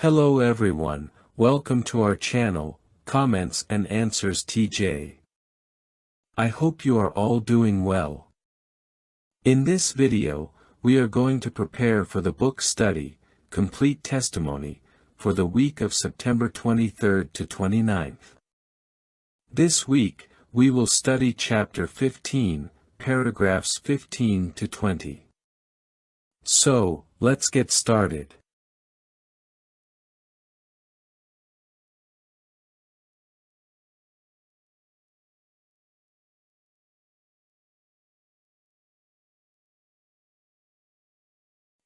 Hello everyone, welcome to our channel, Comments and Answers TJ. I hope you are all doing well. In this video, we are going to prepare for the book study, Complete Testimony, for the week of September 23rd to 29th. This week, we will study chapter 15, paragraphs 15 to 20. So, let's get started.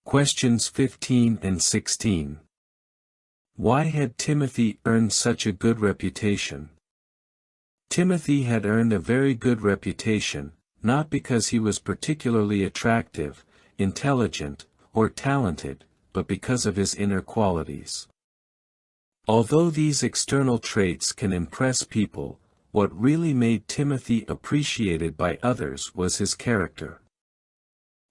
Questions 15 and 16. Why had Timothy earned such a good reputation? Timothy had earned a very good reputation, not because he was particularly attractive, intelligent, or talented, but because of his inner qualities. Although these external traits can impress people, what really made Timothy appreciated by others was his character.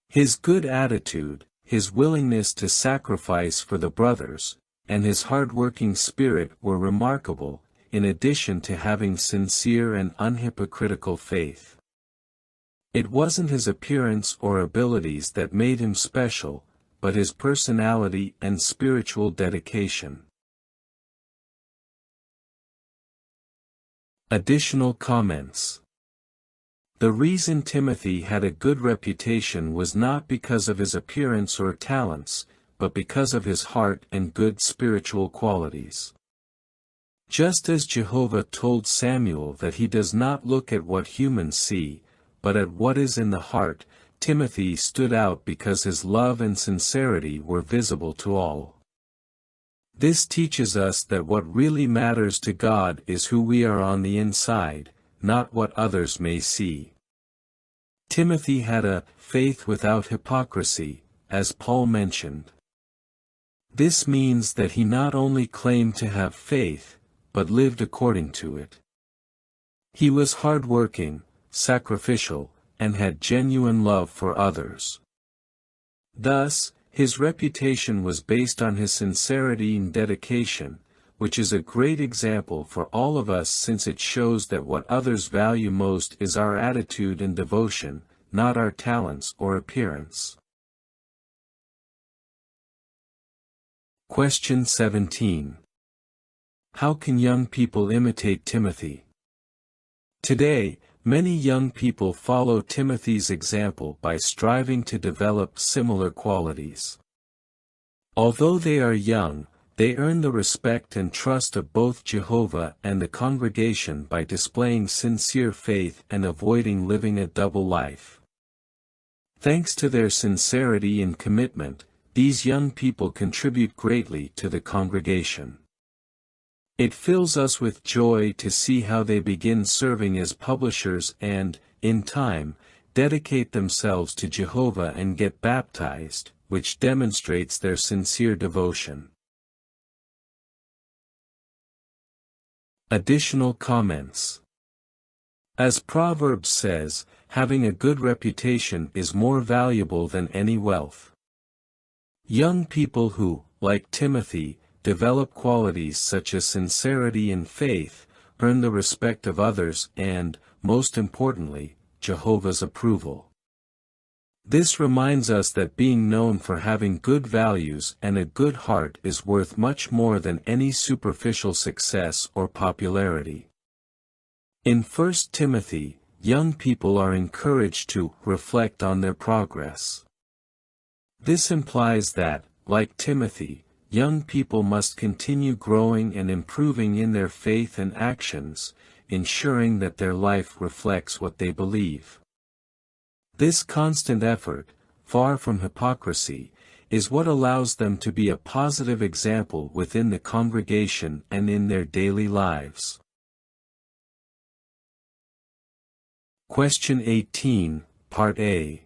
His good attitude, his willingness to sacrifice for the brothers, and his hard-working spirit were remarkable, in addition to having sincere and unhypocritical faith. It wasn't his appearance or abilities that made him special, but his personality and spiritual dedication. Additional comments. The reason Timothy had a good reputation was not because of his appearance or talents, but because of his heart and good spiritual qualities. Just as Jehovah told Samuel that he does not look at what humans see, but at what is in the heart, Timothy stood out because his love and sincerity were visible to all. This teaches us that what really matters to God is who we are on the inside, not what others may see. Timothy had a faith without hypocrisy, as Paul mentioned. This means that he not only claimed to have faith, but lived according to it. He was hardworking, sacrificial, and had genuine love for others. Thus, his reputation was based on his sincerity and dedication, which is a great example for all of us since it shows that what others value most is our attitude and devotion, not our talents or appearance. Question 17. How can young people imitate Timothy? Today, many young people follow Timothy's example by striving to develop similar qualities. Although they are young, they earn the respect and trust of both Jehovah and the congregation by displaying sincere faith and avoiding living a double life. Thanks to their sincerity and commitment, these young people contribute greatly to the congregation. It fills us with joy to see how they begin serving as publishers and, in time, dedicate themselves to Jehovah and get baptized, which demonstrates their sincere devotion. Additional comments. As Proverbs says, having a good reputation is more valuable than any wealth. Young people who, like Timothy, develop qualities such as sincerity and faith, earn the respect of others and, most importantly, Jehovah's approval. This reminds us that being known for having good values and a good heart is worth much more than any superficial success or popularity. In 1 Timothy, young people are encouraged to reflect on their progress. This implies that, like Timothy, young people must continue growing and improving in their faith and actions, ensuring that their life reflects what they believe. This constant effort, far from hypocrisy, is what allows them to be a positive example within the congregation and in their daily lives. Question 18, Part A.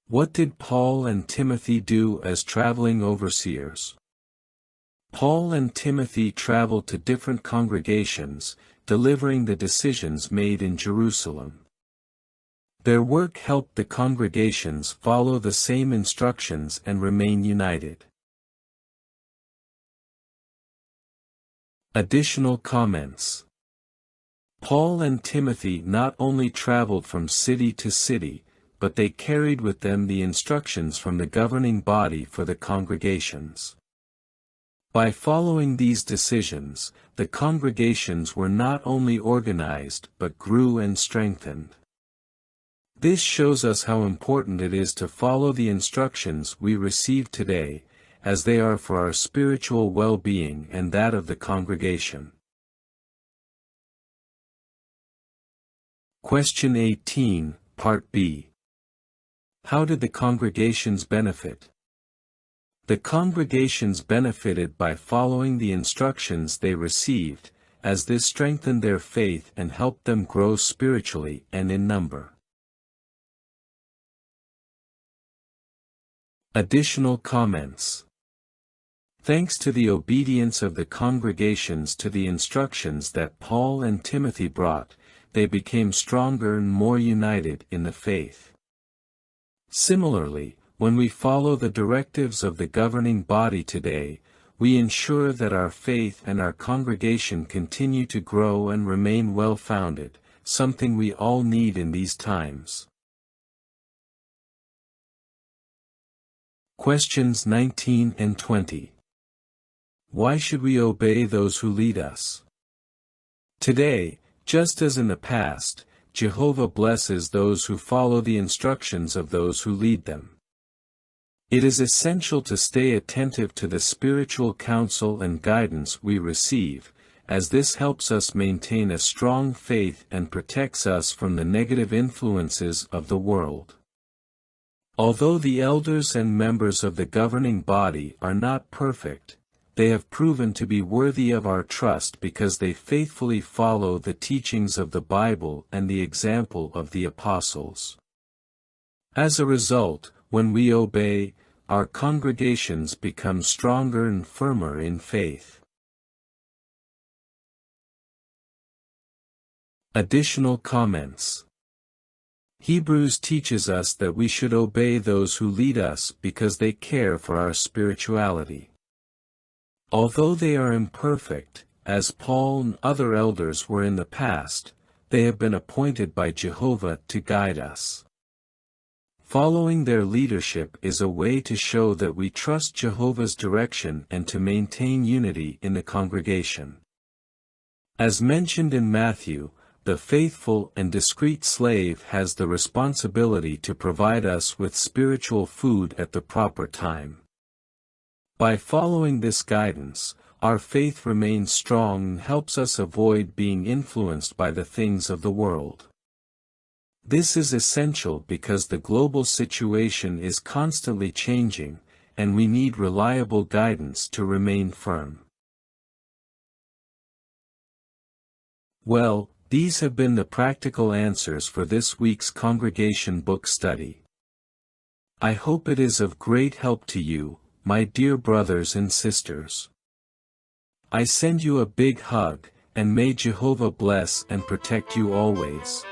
What did Paul and Timothy do as traveling overseers? Paul and Timothy traveled to different congregations, delivering the decisions made in Jerusalem. Their work helped the congregations follow the same instructions and remain united. Additional comments. Paul and Timothy not only traveled from city to city, but they carried with them the instructions from the governing body for the congregations. By following these decisions, the congregations were not only organized but grew and strengthened. This shows us how important it is to follow the instructions we receive today, as they are for our spiritual well-being and that of the congregation. Question 18, Part B. How did the congregations benefit? The congregations benefited by following the instructions they received, as this strengthened their faith and helped them grow spiritually and in number. Additional comments. Thanks to the obedience of the congregations to the instructions that Paul and Timothy brought, they became stronger and more united in the faith. Similarly, when we follow the directives of the governing body today, we ensure that our faith and our congregation continue to grow and remain well-founded, something we all need in these times. Questions 19 and 20. Why should we obey those who lead us? Today, just as in the past, Jehovah blesses those who follow the instructions of those who lead them. It is essential to stay attentive to the spiritual counsel and guidance we receive, as this helps us maintain a strong faith and protects us from the negative influences of the world. Although the elders and members of the governing body are not perfect, they have proven to be worthy of our trust because they faithfully follow the teachings of the Bible and the example of the apostles. As a result, when we obey, our congregations become stronger and firmer in faith. Additional comments. Hebrews teaches us that we should obey those who lead us because they care for our spirituality. Although they are imperfect, as Paul and other elders were in the past, they have been appointed by Jehovah to guide us. Following their leadership is a way to show that we trust Jehovah's direction and to maintain unity in the congregation. As mentioned in Matthew, the faithful and discreet slave has the responsibility to provide us with spiritual food at the proper time. By following this guidance, our faith remains strong and helps us avoid being influenced by the things of the world. This is essential because the global situation is constantly changing, and we need reliable guidance to remain firm. Well, these have been the practical answers for this week's congregation book study. I hope it is of great help to you, my dear brothers and sisters. I send you a big hug, and may Jehovah bless and protect you always.